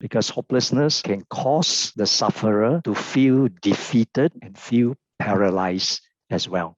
because hopelessness can cause the sufferer to feel defeated and feel paralyzed as well.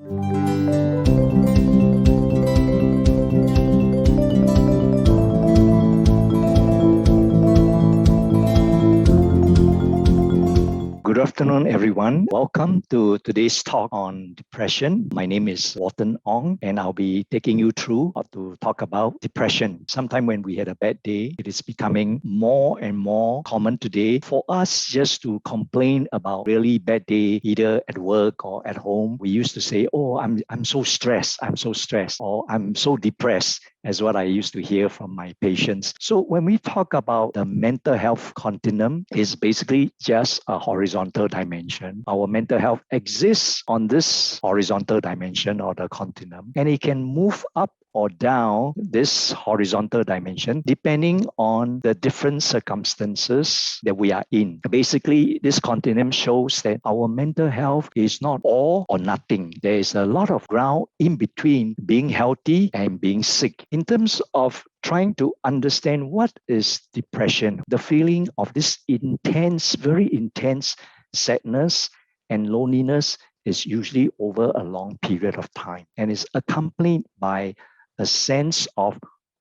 Good afternoon, everyone. Welcome to today's talk on depression. My name is Walton Ong, and I'll be taking you through how to talk about depression. Sometime when we had a bad day, it is becoming more and more common today for us just to complain about really bad day, either at work or at home. We used to say, "Oh, I'm so stressed. I'm so stressed," or "I'm so depressed," as what I used to hear from my patients. So when we talk about the mental health continuum, it's basically just a horizontal dimension. Our mental health exists on this horizontal dimension or the continuum, and it can move up or down this horizontal dimension depending on the different circumstances that we are in. Basically, this continuum shows that our mental health is not all or nothing. There is a lot of ground in between being healthy and being sick. In terms of trying to understand what is depression, the feeling of this intense, very intense sadness and loneliness is usually over a long period of time and is accompanied by a sense of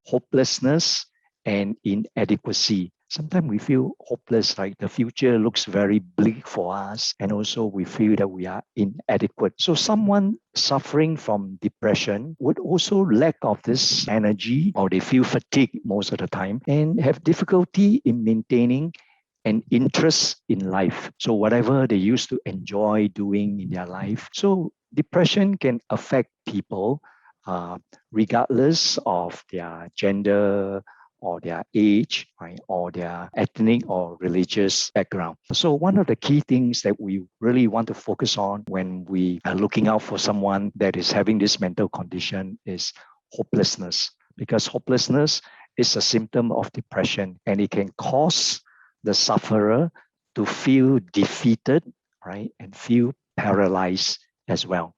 hopelessness and inadequacy. Sometimes we feel hopeless, like the future looks very bleak for us, and also we feel that we are inadequate. So someone suffering from depression would also lack of this energy, or they feel fatigued most of the time and have difficulty in maintaining an interest in life. So whatever they used to enjoy doing in their life. So depression can affect people regardless of their gender or their age, right, or their ethnic or religious background. So one of the key things that we really want to focus on when we are looking out for someone that is having this mental condition is hopelessness, because hopelessness is a symptom of depression and it can cause the sufferer to feel defeated, right, and feel paralyzed as well.